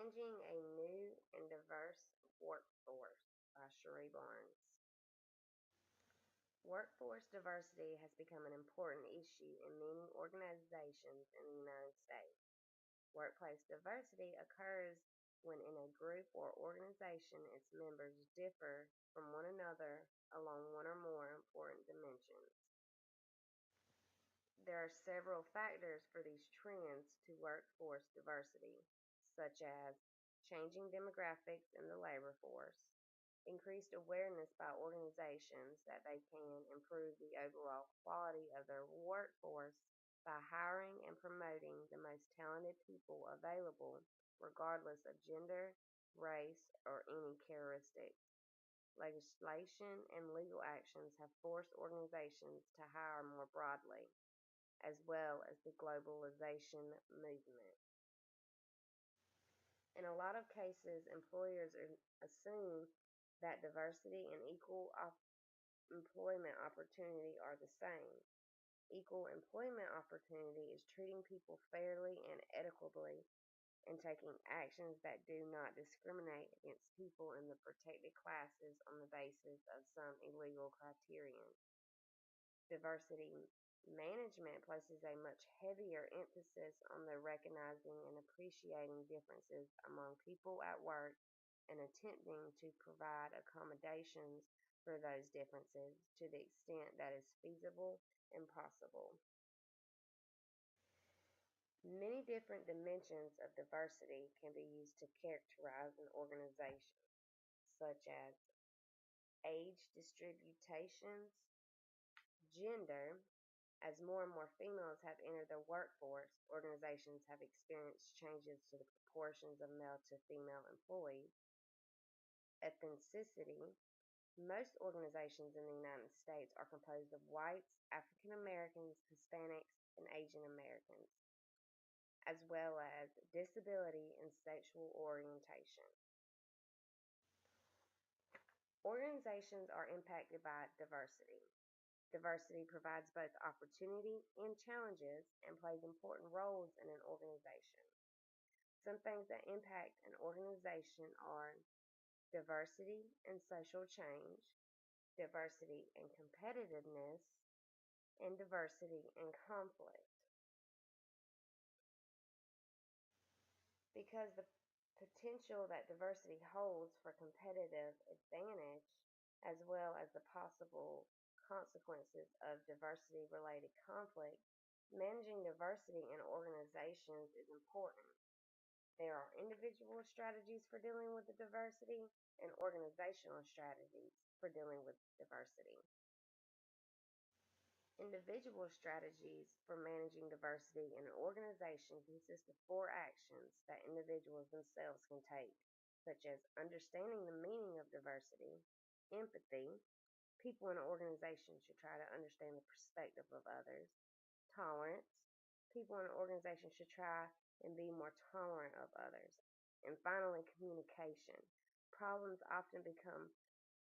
Managing a New and Diverse Workforce by Cherie Barnes. Workforce diversity has become an important issue in many organizations in the United States. Workplace diversity occurs when in a group or organization its members differ from one another along one or more important dimensions. There are several factors for these trends to workforce diversity, such as changing demographics in the labor force, increased awareness by organizations that they can improve the overall quality of their workforce by hiring and promoting the most talented people available, regardless of gender, race, or any characteristics. Legislation and legal actions have forced organizations to hire more broadly, as well as the globalization movement. In a lot of cases, employers assume that diversity and equal employment opportunity are the same. Equal employment opportunity is treating people fairly and equitably and taking actions that do not discriminate against people in the protected classes on the basis of some illegal criterion. Diversity management places a much heavier emphasis on the recognizing and appreciating differences among people at work and attempting to provide accommodations for those differences to the extent that is feasible and possible. Many different dimensions of diversity can be used to characterize an organization, such as age distributions, gender. As more and more females have entered the workforce, organizations have experienced changes to the proportions of male to female employees. Ethnicity. Most organizations in the United States are composed of whites, African Americans, Hispanics, and Asian Americans, as well as disability and sexual orientation. Organizations are impacted by diversity. Diversity provides both opportunity and challenges and plays important roles in an organization. Some things that impact an organization are diversity and social change, diversity and competitiveness, and diversity and conflict. Because the potential that diversity holds for competitive advantage, as well as the possible consequences of diversity related conflict, managing diversity in organizations is important. There are individual strategies for dealing with the diversity and organizational strategies for dealing with diversity. Individual strategies for managing diversity in an organization consist of four actions that individuals themselves can take, such as understanding the meaning of diversity, empathy. People in an organization should try to understand the perspective of others. Tolerance. People in an organization should try and be more tolerant of others. And finally, communication. Problems often become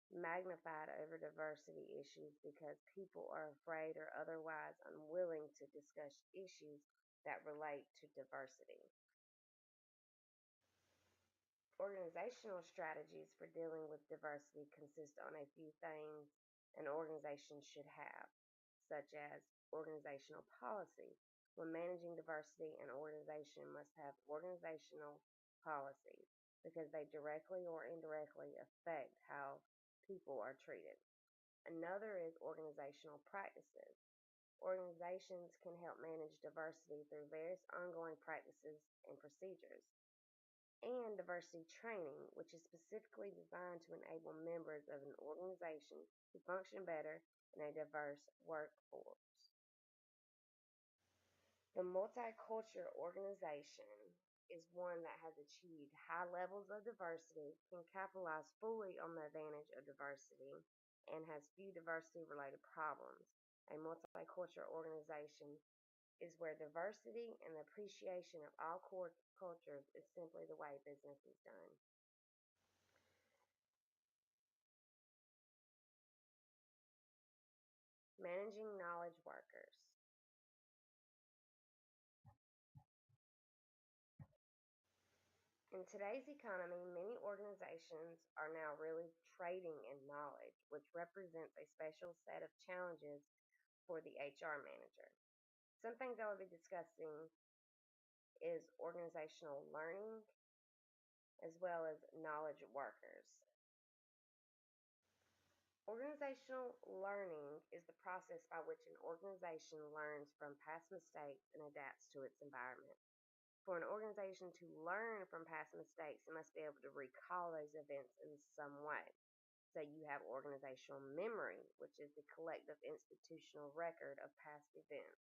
magnified over diversity issues because people are afraid or otherwise unwilling to discuss issues that relate to diversity. Organizational strategies for dealing with diversity consist on a few things an organization should have, such as organizational policy. When managing diversity, an organization must have organizational policies because they directly or indirectly affect how people are treated. Another is organizational practices. Organizations can help manage diversity through various ongoing practices and procedures, and diversity training, which is specifically designed to enable members of an organization to function better in a diverse workforce. The multicultural organization is one that has achieved high levels of diversity, can capitalize fully on the advantage of diversity, and has few diversity related problems. A multicultural organization is where diversity and the appreciation of all cultures is simply the way business is done. Managing knowledge workers. In today's economy, many organizations are now really trading in knowledge, which represents a special set of challenges for the HR manager. Some things I will be discussing is organizational learning as well as knowledge workers. Organizational learning is the process by which an organization learns from past mistakes and adapts to its environment. For an organization to learn from past mistakes, it must be able to recall those events in some way. So you have organizational memory, which is the collective institutional record of past events.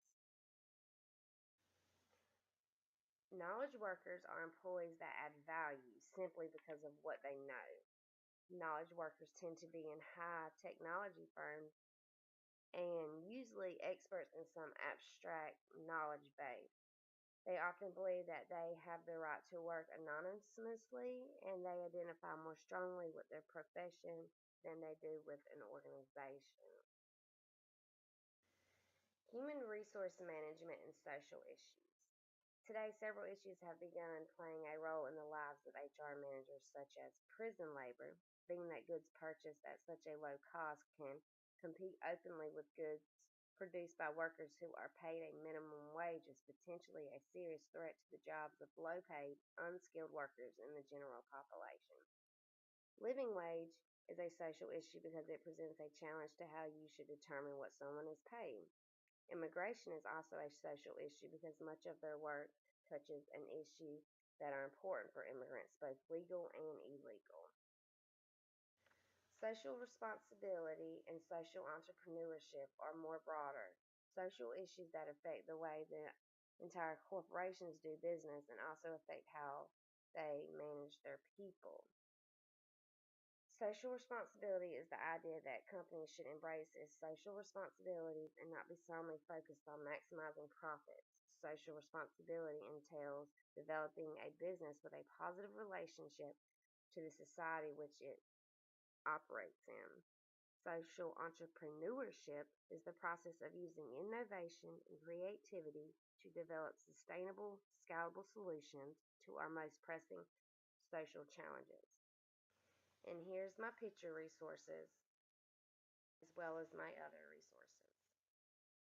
Knowledge workers are employees that add value simply because of what they know. Knowledge workers tend to be in high technology firms and usually experts in some abstract knowledge base. They often believe that they have the right to work anonymously and they identify more strongly with their profession than they do with an organization. Human resource management and social issues. Today, several issues have begun playing a role in the lives of HR managers, such as prison labor, being that goods purchased at such a low cost can compete openly with goods produced by workers who are paid a minimum wage is potentially a serious threat to the jobs of low paid, unskilled workers in the general population. Living wage is a social issue because it presents a challenge to how you should determine what someone is paid. Immigration is also a social issue because much of their work touches an issue that are important for immigrants, both legal and illegal. Social responsibility and social entrepreneurship are more broader social issues that affect the way that entire corporations do business and also affect how they manage their people. Social responsibility is the idea that companies should embrace its social responsibilities and not be solely focused on maximizing profits. Social responsibility entails developing a business with a positive relationship to the society which it operates in. Social entrepreneurship is the process of using innovation and creativity to develop sustainable, scalable solutions to our most pressing social challenges. And here's my picture resources as well as my other